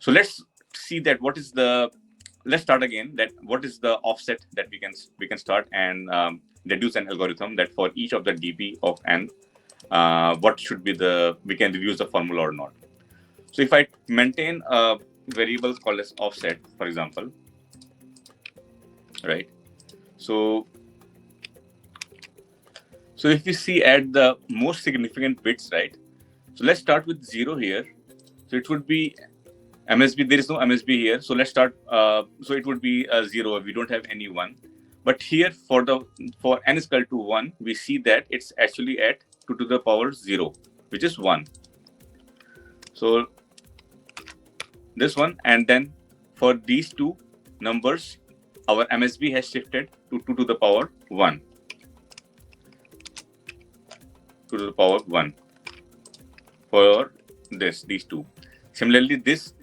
So let's see that what is the, let's start again, that what is the offset that we can start and deduce an algorithm that for each of the dp of n, what should be the, we can use the formula or not. So if I maintain a variable called as offset, for example, right? So if you see at the most significant bits, right? So let's start with 0 here. So it would be MSB. There is no MSB here. So let's start. So it would be 0. We don't have any 1. But here for n is equal to 1, we see that it's actually at 2 to the power 0, which is 1. So this one, and then for these two numbers, our MSB has shifted to 2 to the power 1. 2 to the power 1 for these two. Similarly, this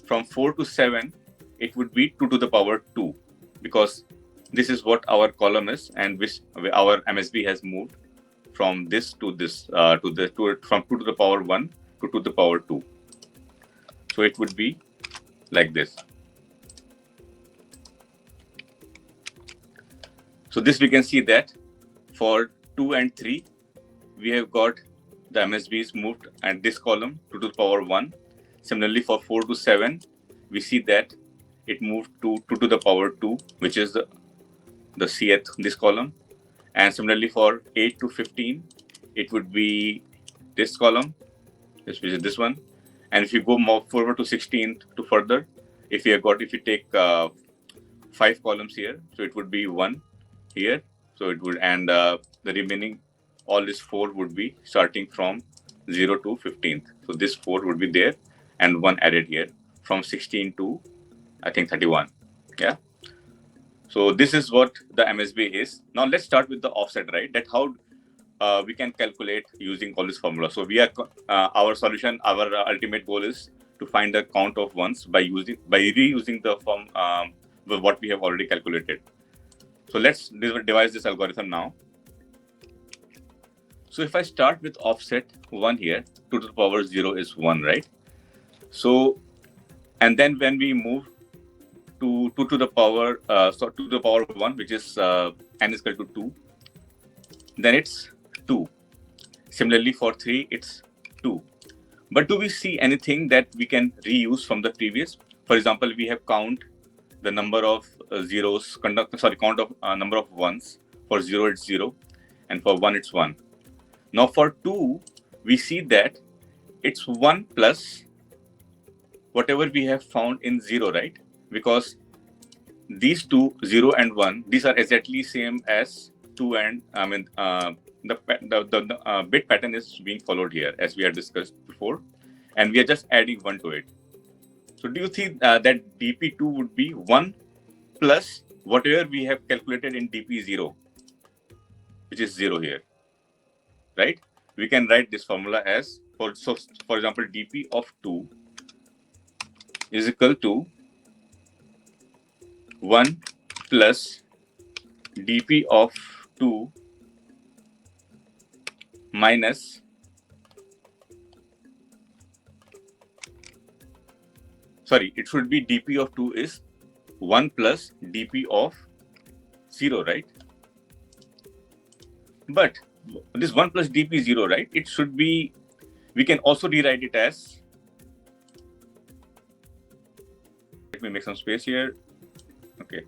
from 4 to 7, it would be 2 to the power 2, because this is what our column is, and which our MSB has moved from this to this, from 2 to the power 1 to 2 to the power 2. So it would be like this. So this we can see that for 2 and 3, we have got the MSBs moved at this column 2 to the power 1. Similarly, for 4 to 7, we see that it moved to 2 to the power 2, which is the cth, this column. And similarly, for 8 to 15, it would be this column, which is this one. And if you go more forward to 16 to further, if you take 5 columns here, so it would be 1 here. So it would, and the remaining, all this 4 would be starting from 0 to 15th. So this 4 would be there, and 1 added here from 16 to, I think, 31. Yeah. So this is what the MSB is. Now let's start with the offset, right? That how we can calculate using all this formula. So we are our solution, our ultimate goal is to find the count of ones by reusing the form what we have already calculated. So let's devise this algorithm now. So if I start with offset 1 here, 2 to the power 0 is 1, right? So, and then when we move to 2 to the power, 2 to the power 1, which is n is equal to 2, then it's 2. Similarly, for 3, it's 2. But do we see anything that we can reuse from the previous? For example, we have count the number of zeros, count of number of ones. For 0, it's 0, and for 1, it's 1. Now for 2, we see that it's 1 plus whatever we have found in 0, right? Because these two, 0 and 1, these are exactly same as 2 and, the bit pattern is being followed here, as we had discussed before, and we are just adding 1 to it. So do you think that dp2 would be 1 plus whatever we have calculated in dp0, which is 0 here, right? We can write this formula as, for example, dp of 2 is equal to 1 plus dp of 2 minus it should be dp of 2 is 1 plus dp of 0, right? But this 1 plus dp 0, right? It should be, we can also rewrite it as, let me make some space here. Okay.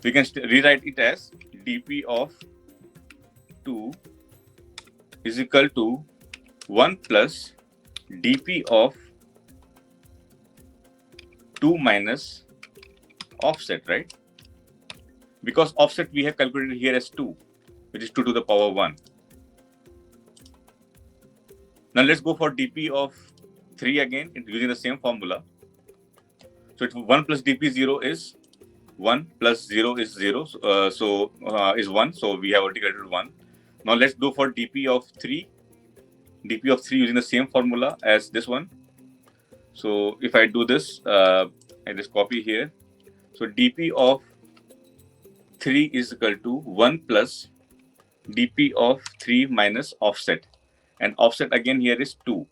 We can rewrite it as dp of 2 is equal to 1 plus dp of 2 minus offset, right? Because offset we have calculated here as 2, which is 2 to the power 1. Now let's go for dp of 3 again, using the same formula. So it's 1 plus dp0 is 1 plus 0 is 0, is 1. So we have already calculated 1. Now let's go for dp of 3. dp of 3 using the same formula as this one. So if I do this, I just copy here. So dp of 3 is equal to 1 plus dp of 3 minus offset. And offset again here is 2.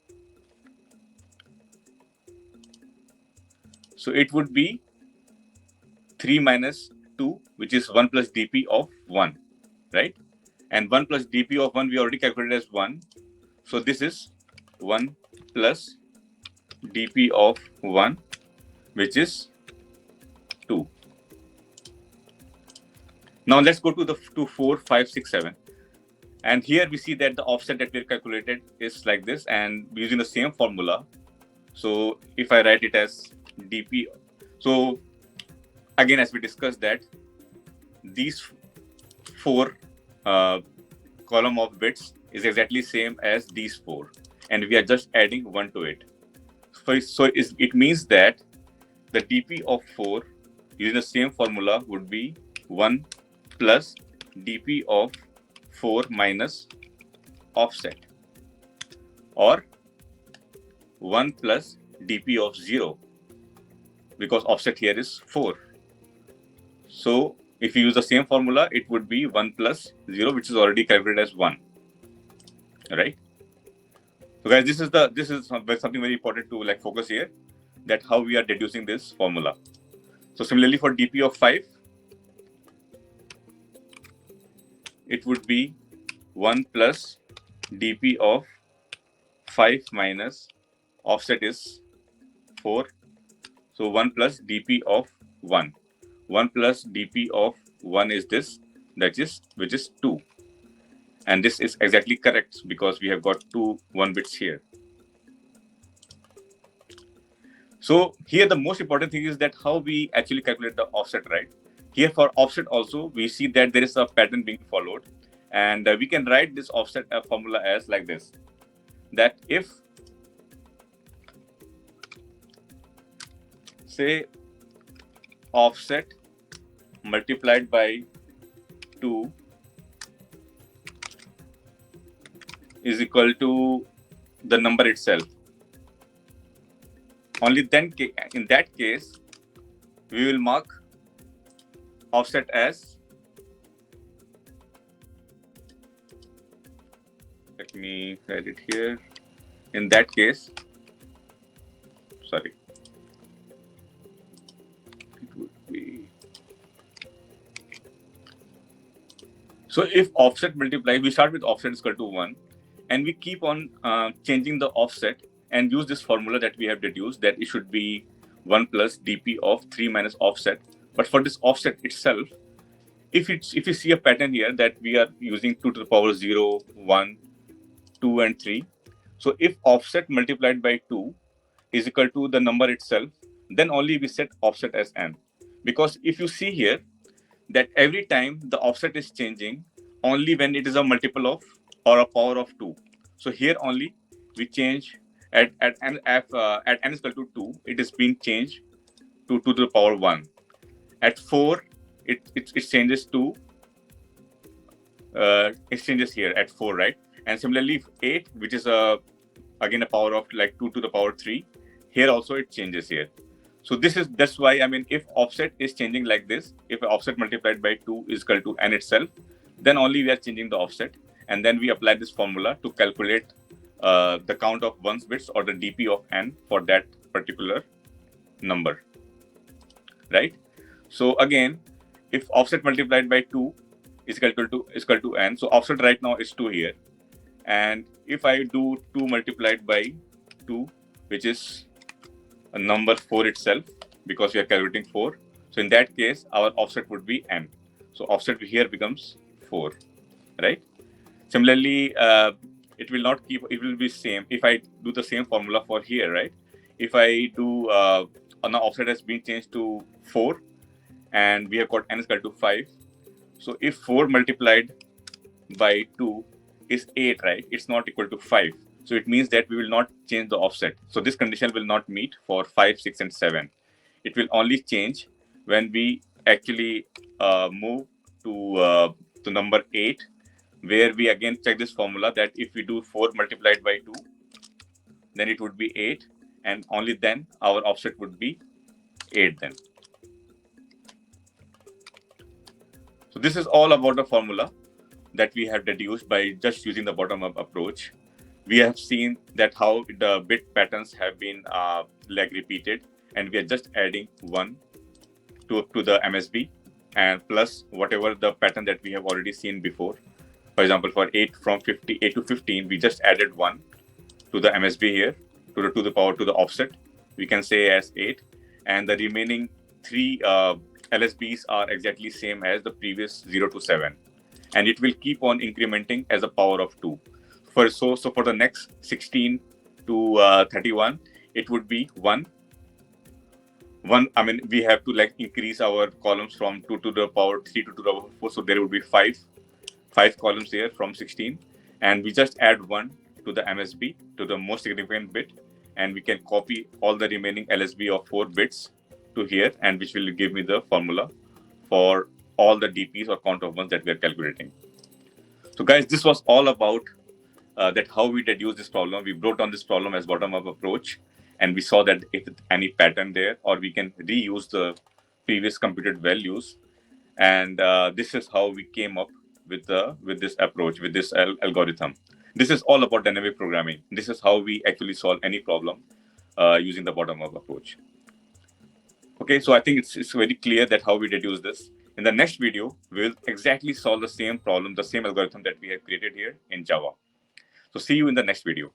So it would be 3 minus 2, which is 1 plus dp of 1, right? And 1 plus dp of 1 we already calculated as 1. So this is 1 plus dp of 1, which is 2. Now let's go to the 4, 5, 6, 7. And here we see that the offset that we calculated is like this, and using the same formula. So if I write it as dp, so again, as we discussed, that these 4 column of bits is exactly same as these 4, and we are just adding 1 to it. So it means that the dp of 4 using the same formula would be 1 plus dp of 4 minus offset, or 1 plus dp of 0, because offset here is 4. So if you use the same formula, it would be 1 plus 0, which is already calculated as 1. Right? So guys, this is something very important to like focus here, that how we are deducing this formula. So similarly for dp of 5, it would be 1 plus dp of 5 minus offset is 4. So 1 plus dp of 1. 1 plus dp of 1 is this, which is 2. And this is exactly correct because we have got 2 1 bits here. So here the most important thing is that how we actually calculate the offset, right? Here for offset also, we see that there is a pattern being followed. And we can write this offset formula as like this, that if, say, offset multiplied by 2 is equal to the number itself, only then in that case we will mark offset as, let me write it here, in that case, sorry, it would be, so if offset multiply, we start with offset is equal to 1, and we keep on changing the offset and use this formula that we have deduced, that it should be 1 plus dp of 3 minus offset. But for this offset itself, if you see a pattern here that we are using 2 to the power 0, 1, 2, and 3. So if offset multiplied by 2 is equal to the number itself, then only we set offset as n. Because if you see here that every time the offset is changing only when it is a multiple of or a power of 2. So here only we change at n is equal to 2, it is being changed to 2 to the power 1. At 4, it changes to it changes here at 4, right? And similarly 8, which is again a power of like 2 to the power 3, here also it changes here. So that's why, I mean, if offset is changing like this, if offset multiplied by 2 is equal to n itself, then only we are changing the offset, and then we apply this formula to calculate the count of 1's bits or the dp of n for that particular number, right? So again, if offset multiplied by 2 is equal to n, so offset right now is 2 here, and if I do 2 multiplied by 2, which is a number 4 itself, because we are calculating 4, so in that case our offset would be n. So offset here becomes 4, right? Similarly, it will not keep, it will be same if I do the same formula for here, right? If I do now offset has been changed to 4, and we have got n is equal to 5. So if 4 multiplied by 2 is 8, right? It's not equal to 5. So it means that we will not change the offset. So this condition will not meet for 5, 6, and 7. It will only change when we actually move to number 8, where we again check this formula that if we do 4 multiplied by 2, then it would be 8, and only then our offset would be 8 then. So this is all about the formula that we have deduced by just using the bottom-up approach. We have seen that how the bit patterns have been like repeated, and we are just adding 1 to the MSB, and plus whatever the pattern that we have already seen before. For example, for 8 from 8 to 15, we just added 1 to the MSB here, to the power to the offset. We can say as 8, and the remaining 3 LSBs are exactly same as the previous 0 to 7, and it will keep on incrementing as a power of 2. So for the next 16 to 31, it would be 1. I mean, we have to like increase our columns from 2 to the power 3 to the power 4, so there would be 5 columns here from 16, and we just add 1 to the MSB, to the most significant bit, and we can copy all the remaining LSB of 4 bits to here, and which will give me the formula for all the DPs or count of ones that we are calculating. So guys, this was all about that how we deduce this problem. We brought down this problem as bottom-up approach, and we saw that if any pattern there, or we can reuse the previous computed values, and this is how we came up with this approach, with this algorithm. This is all about dynamic programming. This is how we actually solve any problem using the bottom-up approach. Okay, so I think it's very clear that how we deduce this. In the next video, we'll exactly solve the same problem, the same algorithm that we have created here in Java. So see you in the next video.